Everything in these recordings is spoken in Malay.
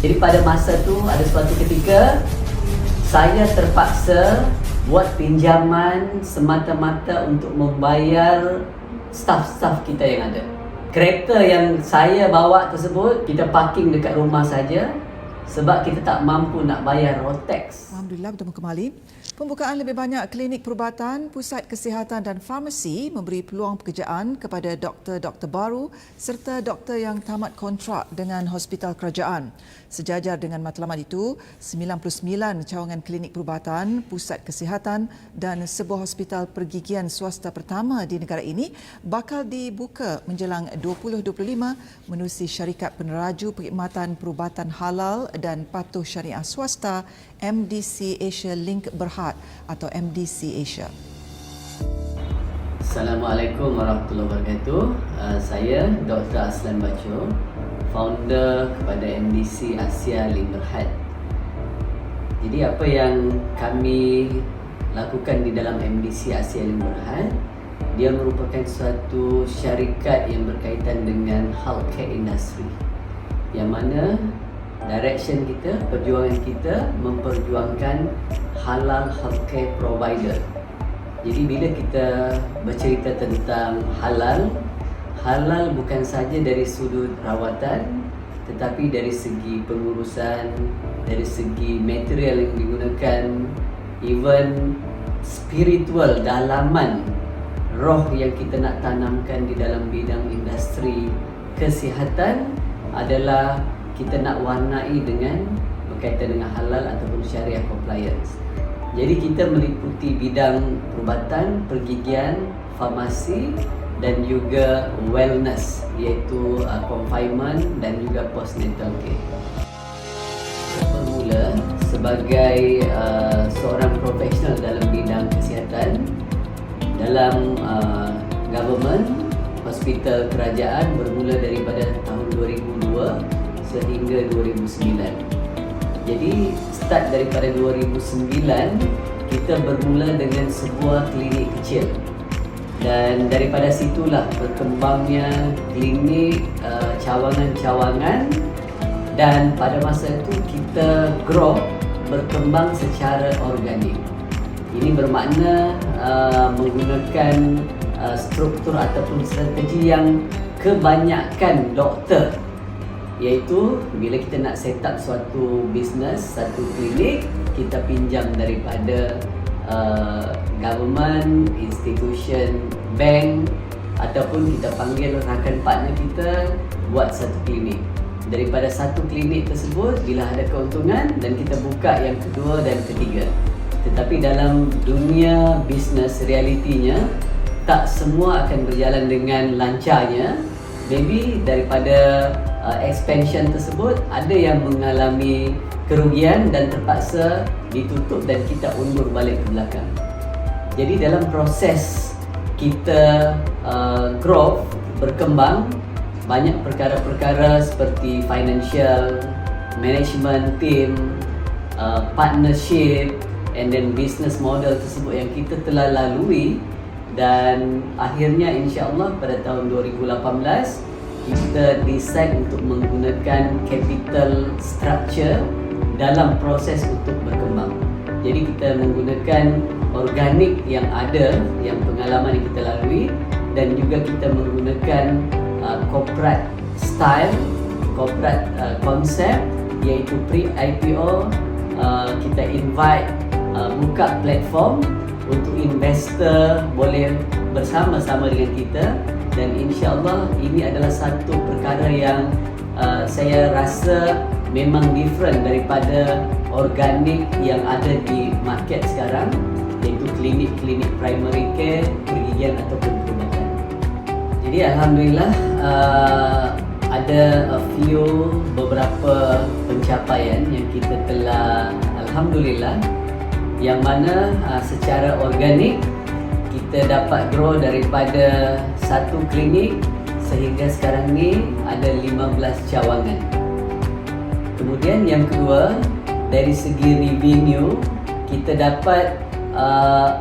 Jadi pada masa tu ada suatu ketika saya terpaksa buat pinjaman semata-mata untuk membayar staf-staf kita yang ada. Kereta yang saya bawa tersebut kita parking dekat rumah saja sebab kita tak mampu nak bayar road tax. Alhamdulillah, bertemu kembali. Pembukaan lebih banyak klinik perubatan, pusat kesihatan dan farmasi memberi peluang pekerjaan kepada doktor-doktor baru serta doktor yang tamat kontrak dengan hospital kerajaan. Sejajar dengan matlamat itu, 99 cawangan klinik perubatan, pusat kesihatan dan sebuah hospital pergigian swasta pertama di negara ini bakal dibuka menjelang 2025 menerusi syarikat peneraju perkhidmatan perubatan halal dan patuh syariah swasta MDC Asia Link Berhad atau MDC Asia. Assalamualaikum warahmatullahi wabarakatuh. Saya Dr. Aslan Bacho, founder kepada MDC Asia Link Berhad. Jadi apa yang kami lakukan di dalam MDC Asia Link Berhad, dia merupakan suatu syarikat yang berkaitan dengan healthcare industry, yang mana direction kita, perjuangan kita memperjuangkan halal healthcare provider. Jadi bila kita bercerita tentang halal, halal bukan saja dari sudut rawatan tetapi dari segi pengurusan, dari segi material yang digunakan, even spiritual, dalaman roh yang kita nak tanamkan di dalam bidang industri kesihatan adalah kita nak warnai dengan berkaitan dengan halal ataupun syariah compliance. Jadi kita meliputi bidang perubatan, pergigian, farmasi dan juga wellness, iaitu confinement dan juga postnatal care. Bermula sebagai seorang profesional dalam bidang kesihatan dalam government hospital kerajaan bermula daripada tahun 2002 sehingga 2009. Jadi start daripada 2009 kita bermula dengan sebuah klinik kecil, dan daripada situlah berkembangnya klinik, cawangan-cawangan, dan pada masa itu kita grow, berkembang secara organik. Ini bermakna menggunakan struktur ataupun strategi yang kebanyakan doktor, iaitu bila kita nak set up suatu bisnes, satu klinik, kita pinjam daripada government, institution, bank, ataupun kita panggil rakan partner kita buat satu klinik. Daripada satu klinik tersebut, bila ada keuntungan dan kita buka yang kedua dan ketiga. Tetapi dalam dunia bisnes, realitinya tak semua akan berjalan dengan lancarnya. Maybe daripada expansion tersebut ada yang mengalami kerugian dan terpaksa ditutup dan kita undur balik ke belakang. Jadi dalam proses kita growth, berkembang, banyak perkara-perkara seperti financial, management team, partnership and then business model tersebut yang kita telah lalui. Dan akhirnya insya-Allah pada tahun 2018 kita decide untuk menggunakan capital structure dalam proses untuk berkembang. Jadi kita menggunakan organik yang ada, yang pengalaman yang kita lalui, dan juga kita menggunakan corporate style, corporate concept, iaitu pre-IPO. Kita invite, buka platform untuk investor boleh bersama-sama dengan kita, dan insya-Allah ini adalah satu perkara yang saya rasa memang different daripada organik yang ada di market sekarang, iaitu klinik-klinik primary care, pergigian ataupun perubatan. Jadi alhamdulillah ada beberapa pencapaian yang kita telah alhamdulillah, yang mana secara organik kita dapat grow daripada satu klinik sehingga sekarang ni ada 15 cawangan. Kemudian yang kedua, dari segi revenue kita dapat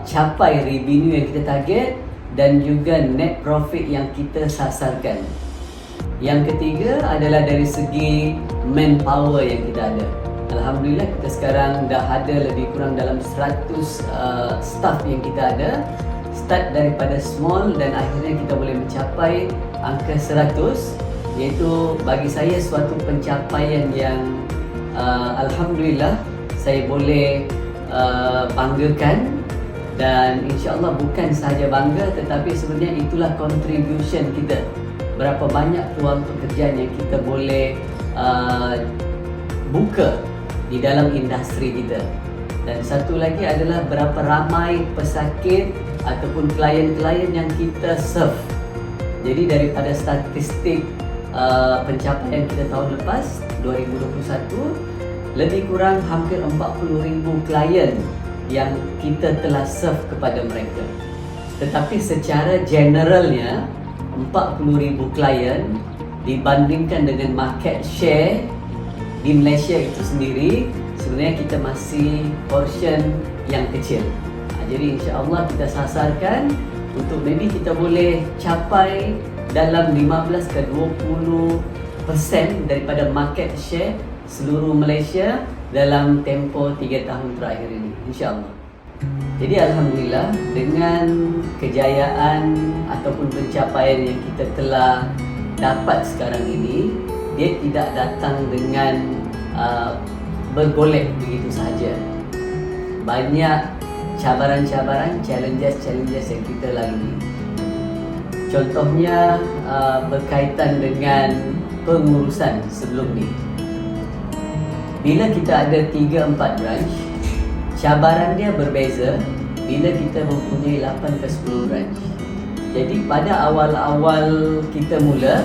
capai revenue yang kita target dan juga net profit yang kita sasarkan. Yang ketiga adalah dari segi manpower yang kita ada. Alhamdulillah kita sekarang dah ada lebih kurang dalam 100 staff yang kita ada. Start daripada small dan akhirnya kita boleh mencapai angka 100, iaitu bagi saya suatu pencapaian yang Alhamdulillah saya boleh banggakan. Dan insya-Allah bukan sahaja bangga, tetapi sebenarnya itulah contribution kita. Berapa banyak peluang pekerjaan yang kita boleh buka di dalam industri kita. Dan satu lagi adalah berapa ramai pesakit ataupun klien-klien yang kita serve. Jadi daripada statistik pencapaian kita tahun lepas 2021, lebih kurang hampir 40,000 klien yang kita telah serve kepada mereka. Tetapi secara generalnya 40,000 klien dibandingkan dengan market share di Malaysia itu sendiri, sebenarnya kita masih portion yang kecil. Jadi insya-Allah kita sasarkan untuk maybe kita boleh capai dalam 15 ke 20% daripada market share seluruh Malaysia dalam tempoh 3 tahun terakhir ini, insya-Allah. Jadi Alhamdulillah dengan kejayaan ataupun pencapaian yang kita telah dapat sekarang ini, dia tidak datang dengan bergolek begitu sahaja. Banyak cabaran-cabaran, challenges yang kita lalui. Contohnya berkaitan dengan pengurusan sebelum ni. Bila kita ada 3-4 branch, cabaran dia berbeza bila kita mempunyai 8 ke 10 branch. Jadi pada awal-awal kita mula,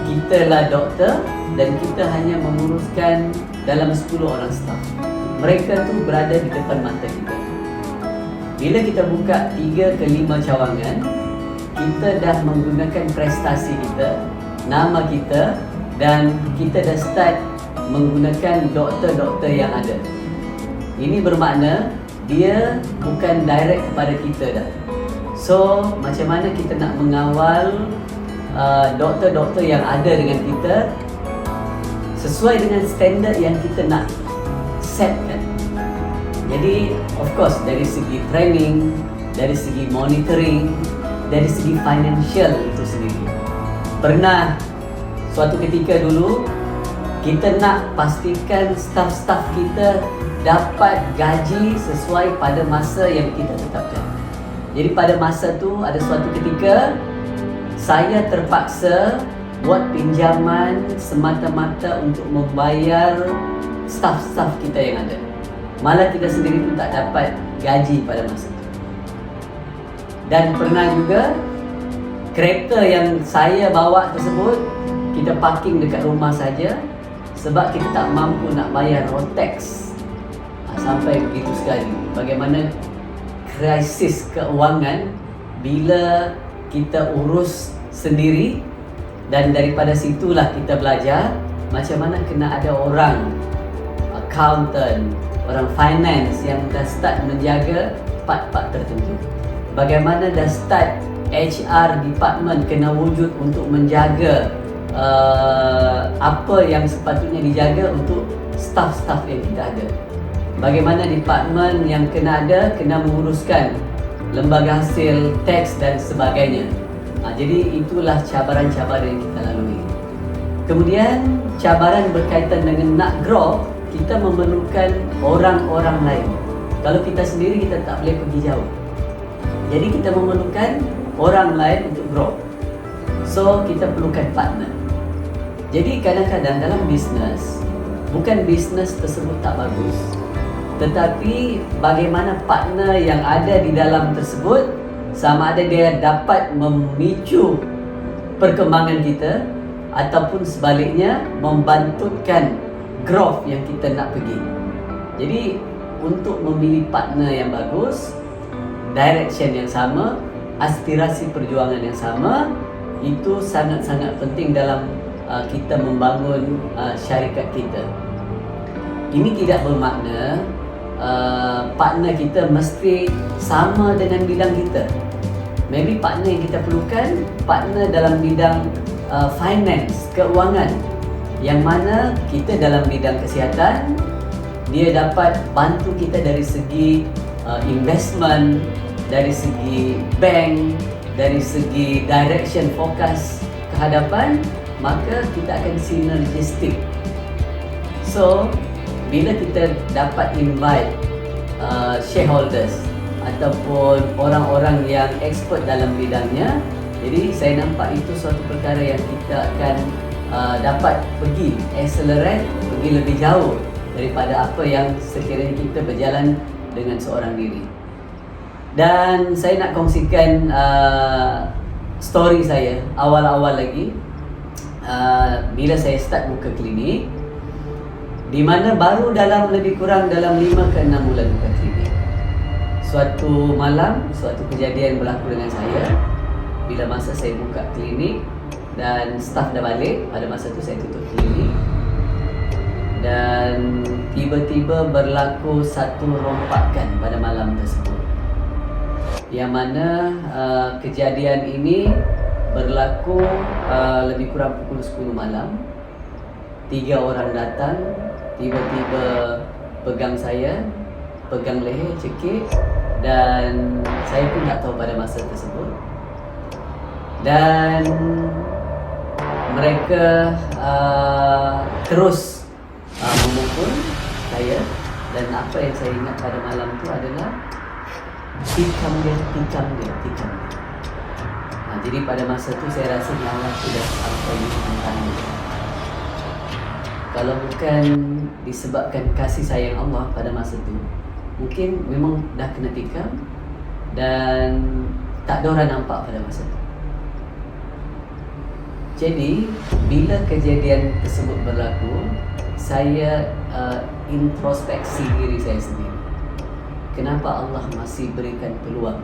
kita lah doktor dan kita hanya menguruskan dalam 10 orang staff. Mereka tu berada di depan mata kita. Bila kita buka 3 ke 5 cawangan, kita dah menggunakan prestasi kita, nama kita, dan kita dah start menggunakan doktor-doktor yang ada. Ini bermakna dia bukan direct kepada kita dah. So macam mana kita nak mengawal doktor-doktor yang ada dengan kita sesuai dengan standard yang kita nak setkan. Jadi of course dari segi training, dari segi monitoring, dari segi financial itu sendiri. Pernah suatu ketika dulu kita nak pastikan staff-staff kita dapat gaji sesuai pada masa yang kita tetapkan. Jadi pada masa tu ada suatu ketika saya terpaksa buat pinjaman semata-mata untuk membayar staff-staff kita yang ada. Malah kita sendiri pun tak dapat gaji pada masa itu. Dan pernah juga kereta yang saya bawa tersebut kita parking dekat rumah saja sebab kita tak mampu nak bayar road tax. Sampai begitu sekali. Bagaimana krisis keuangan bila kita urus sendiri, dan daripada situlah kita belajar macam mana kena ada orang accountant, orang finance yang dah start menjaga part-part tertentu. Bagaimana dah start HR department kena wujud untuk menjaga apa yang sepatutnya dijaga untuk staff-staff yang kita ada. Bagaimana department yang kena ada kena menguruskan lembaga hasil, teks dan sebagainya. Jadi itulah cabaran-cabaran yang kita lalui. Kemudian cabaran berkaitan dengan nak grow, kita memerlukan orang-orang lain. Kalau kita sendiri kita tak boleh pergi jauh. Jadi kita memerlukan orang lain untuk grow. So kita perlukan partner. Jadi kadang-kadang dalam bisnes, bukan bisnes tersebut tak bagus, tetapi bagaimana partner yang ada di dalam tersebut, sama ada dia dapat memicu perkembangan kita ataupun sebaliknya membantutkan growth yang kita nak pergi. Jadi untuk memilih partner yang bagus, direction yang sama, aspirasi perjuangan yang sama, itu sangat-sangat penting dalam kita membangun syarikat kita. Ini tidak bermakna partner kita mesti sama dengan bidang kita. Maybe partner yang kita perlukan partner dalam bidang finance, keuangan, yang mana kita dalam bidang kesihatan dia dapat bantu kita dari segi investment, dari segi bank, dari segi direction, fokus ke hadapan, maka kita akan synergistic. So bila kita dapat invite shareholders ataupun orang-orang yang expert dalam bidangnya, jadi saya nampak itu suatu perkara yang kita akan dapat pergi accelerate, pergi lebih jauh daripada apa yang sekiranya kita berjalan dengan seorang diri. Dan saya nak kongsikan story saya awal-awal lagi, bila saya start buka klinik, di mana baru dalam lebih kurang dalam 5 ke 6 bulan buka klinik. Suatu malam, suatu kejadian berlaku dengan saya bila masa saya buka klinik dan staf dah balik. Pada masa tu saya tutup klinik dan tiba-tiba berlaku satu rompakan pada malam tersebut, yang mana kejadian ini berlaku lebih kurang pukul 10 malam. 3 orang datang, tiba-tiba pegang saya, pegang leher, cekik, dan saya pun tak tahu pada masa tersebut. Dan mereka terus memukul saya, dan apa yang saya ingat pada malam itu adalah tikam dia. Jadi pada masa itu saya rasa nyawa sudah sampai di tangan. Kalau bukan disebabkan kasih sayang Allah pada masa itu, mungkin memang dah kena tikam dan tak ada orang nampak pada masa itu. Jadi bila kejadian tersebut berlaku, saya introspeksi diri saya sendiri. Kenapa Allah masih berikan peluang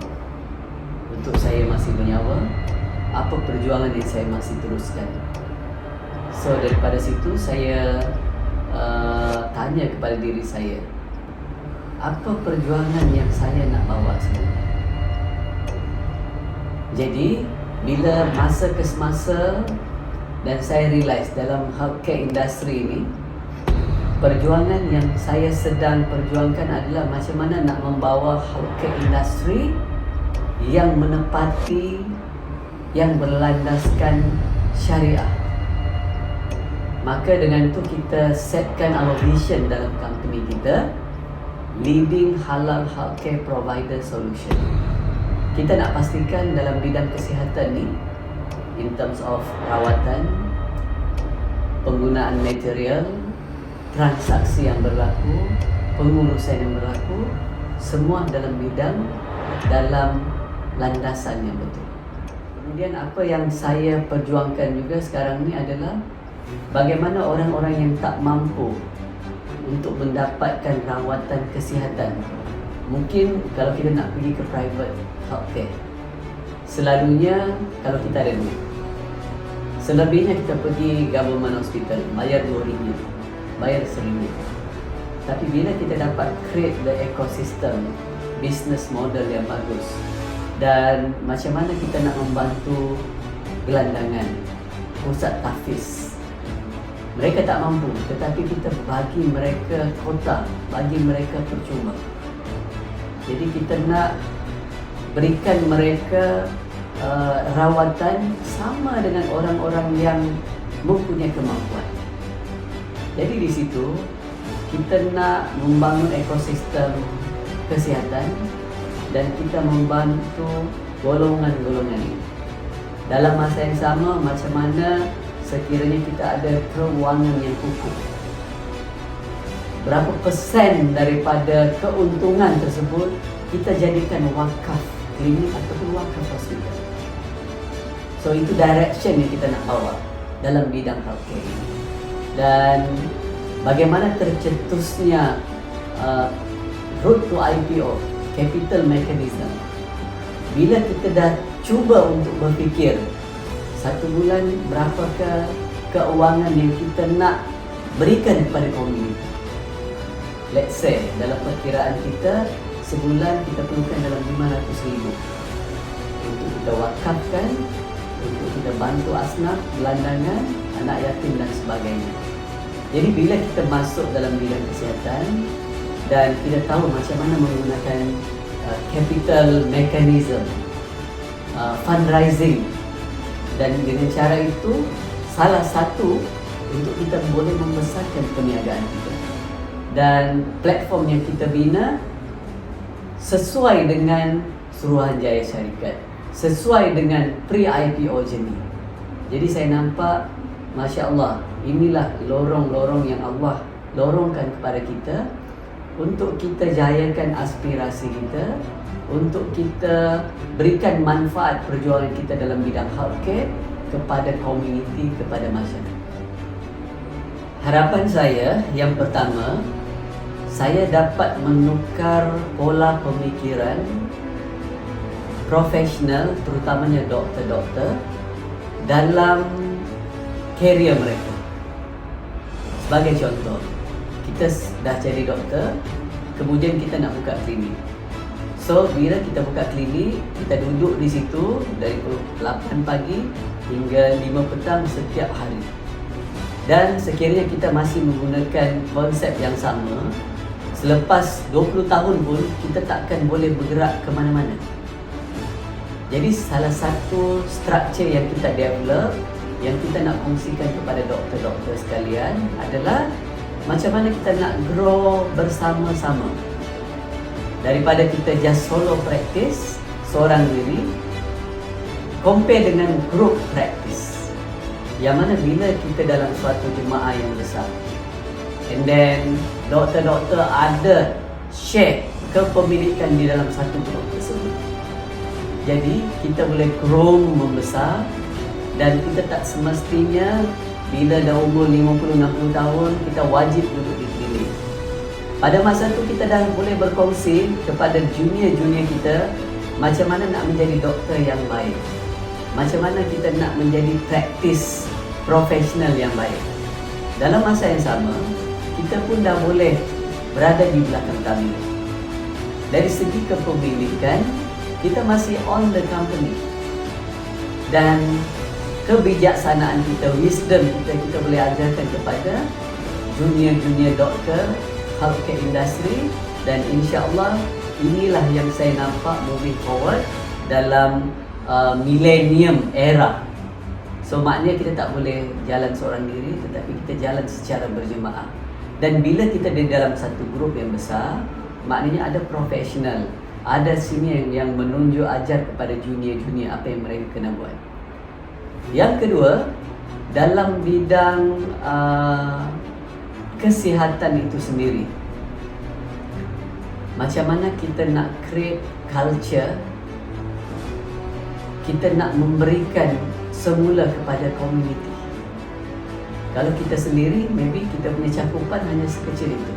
untuk saya masih bernyawa? Apa perjuangan yang saya masih teruskan? So daripada situ saya tanya kepada diri saya, apa perjuangan yang saya nak bawa sebenarnya? Jadi bila masa ke semasa dan saya realise dalam healthcare industry ini, perjuangan yang saya sedang perjuangkan adalah macam mana nak membawa healthcare industry yang menepati, yang berlandaskan syariah. Maka dengan itu kita setkan our vision dalam company kita, leading halal healthcare provider solution. Kita nak pastikan dalam bidang kesihatan ni, in terms of rawatan, penggunaan material, transaksi yang berlaku, pengurusan yang berlaku, semua dalam bidang, dalam landasan yang betul. Kemudian apa yang saya perjuangkan juga sekarang ni adalah bagaimana orang-orang yang tak mampu untuk mendapatkan rawatan kesihatan. Mungkin kalau kita nak pergi ke private healthcare, selalunya kalau kita ada duit, selebihnya kita pergi government hospital, bayar RM2, bayar RM1. Tapi bila kita dapat create the ecosystem, business model yang bagus, dan macam mana kita nak membantu gelandangan, pusat tahfiz, mereka tak mampu, tetapi kita bagi mereka kota, bagi mereka percuma. Jadi kita nak berikan mereka rawatan sama dengan orang-orang yang mempunyai kemampuan. Jadi di situ kita nak membangun ekosistem kesihatan dan kita membantu golongan-golongan ini. Dalam masa yang sama, macam mana sekiranya kita ada kewangan yang kukuh, berapa persen daripada keuntungan tersebut kita jadikan wakaf klinik ataupun wakaf hospital. So itu direction yang kita nak bawa dalam bidang healthcare ini. Dan bagaimana tercetusnya route to IPO, capital mechanism. Bila kita dah cuba untuk berfikir, 1 bulan berapakah keuangan yang kita nak berikan kepada komuniti. Let's say dalam perkiraan kita, sebulan kita perlukan dalam RM500,000 untuk kita wakafkan, untuk kita bantu asnaf, gelandangan, anak yatim dan sebagainya. Jadi bila kita masuk dalam bidang kesihatan dan kita tahu macam mana menggunakan capital mechanism, fundraising, dan dengan cara itu salah satu untuk kita boleh membesarkan perniagaan kita. Dan platform yang kita bina sesuai dengan Suruhanjaya Syarikat, sesuai dengan pre-IPO journey. Jadi saya nampak, Masya Allah, inilah lorong-lorong yang Allah lorongkan kepada kita untuk kita jayakan aspirasi kita, untuk kita berikan manfaat perjuangan kita dalam bidang healthcare kepada komuniti, kepada masyarakat. Harapan saya yang pertama, saya dapat menukar pola pemikiran profesional, terutamanya doktor-doktor, dalam karier mereka. Sebagai contoh, kita dah jadi doktor, kemudian kita nak buka klinik. So, bila kita buka klinik, kita duduk di situ dari pukul 8 pagi hingga 5 petang setiap hari. Dan sekiranya kita masih menggunakan konsep yang sama, selepas 20 tahun pun kita takkan boleh bergerak ke mana-mana. Jadi salah satu struktur yang kita develop, yang kita nak kongsikan kepada doktor-doktor sekalian adalah macam mana kita nak grow bersama-sama. Daripada kita just solo practice, seorang diri, compare dengan group practice. Yang mana bila kita dalam suatu jemaah yang besar, and then doktor-doktor ada share kepemilikan di dalam satu group tersebut. Jadi kita boleh grow membesar, dan kita tak semestinya bila dah umur 50-60 tahun kita wajib duduk di klinik. Pada masa tu kita dah boleh berkongsi kepada junior-junior kita macam mana nak menjadi doktor yang baik, macam mana kita nak menjadi praktis profesional yang baik. Dalam masa yang sama, kita pun dah boleh berada di belakang kami. Dari segi kepemilikan, kita masih on the company, dan kebijaksanaan kita, wisdom kita boleh ajarkan kepada junior-junior doktor, healthcare industry, dan insya-Allah inilah yang saya nampak moving forward dalam millennium era. So maknanya kita tak boleh jalan seorang diri, tetapi kita jalan secara berjemaah. Dan bila kita di dalam satu grup yang besar, maknanya ada profesional, ada senior yang menunjuk ajar kepada junior-junior apa yang mereka kena buat. Yang kedua, dalam bidang kesihatan itu sendiri, macam mana kita nak create culture, kita nak memberikan semula kepada komuniti. Kalau kita sendiri, maybe kita punya cakupan hanya sekecil itu.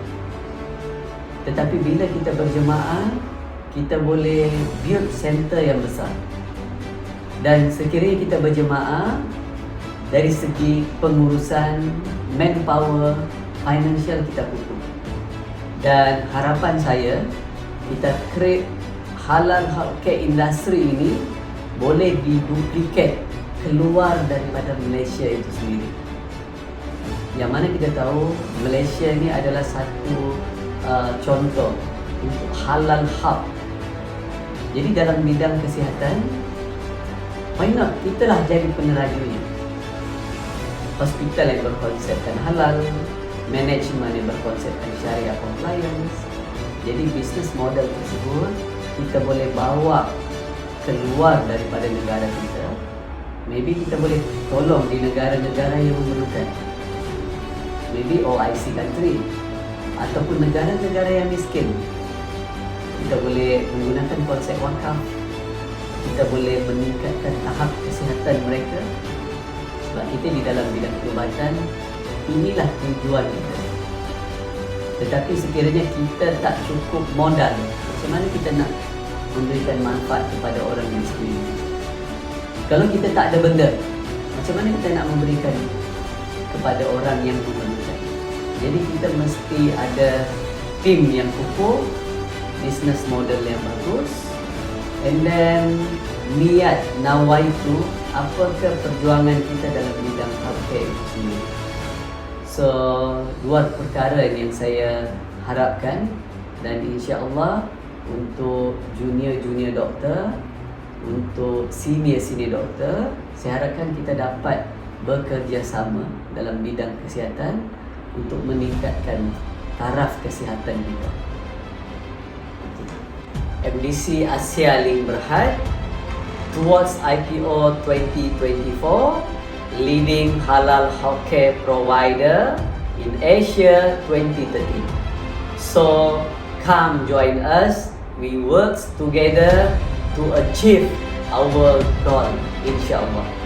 Tetapi bila kita berjemaah, kita boleh build center yang besar. Dan sekiranya kita berjemaah, dari segi pengurusan, manpower, financial kita kukuh. Dan harapan saya, kita create halal healthcare industry ini boleh diduplikat keluar daripada Malaysia itu sendiri. Yang mana kita tahu Malaysia ini adalah satu contoh untuk halal hub. Jadi dalam bidang kesihatan, why not kita lah jadi penerajunya. Hospital yang berkonsepkan halal, management yang berkonsepkan syariah compliance. Jadi business model tersebut kita boleh bawa keluar daripada negara kita. Maybe kita boleh tolong di negara-negara yang memerlukan. Maybe OIC country ataupun negara-negara yang miskin. Kita boleh menggunakan konsep wakaf. Kita boleh meningkatkan tahap kesihatan mereka. Sebab kita di dalam bidang perubatan, inilah tujuan kita. Tetapi sekiranya kita tak cukup modal, macam mana kita nak memberikan manfaat kepada orang yang sekeliling? Kalau kita tak ada benda, macam mana kita nak memberikan kepada orang yang memerlukan? Jadi kita mesti ada tim yang kukuh, business model yang bagus, and then niat nawaitu apakah perjuangan kita dalam bidang healthcare itu sendiri. So, dua perkara yang saya harapkan, dan insya-Allah untuk junior doktor, untuk senior doktor, saya harapkan kita dapat bekerjasama dalam bidang kesihatan untuk meningkatkan taraf kesihatan kita. MDC Asia Link Berhad towards IPO 2024, leading halal healthcare provider in Asia 2030. So come join us, we work together to achieve our goal, inshallah.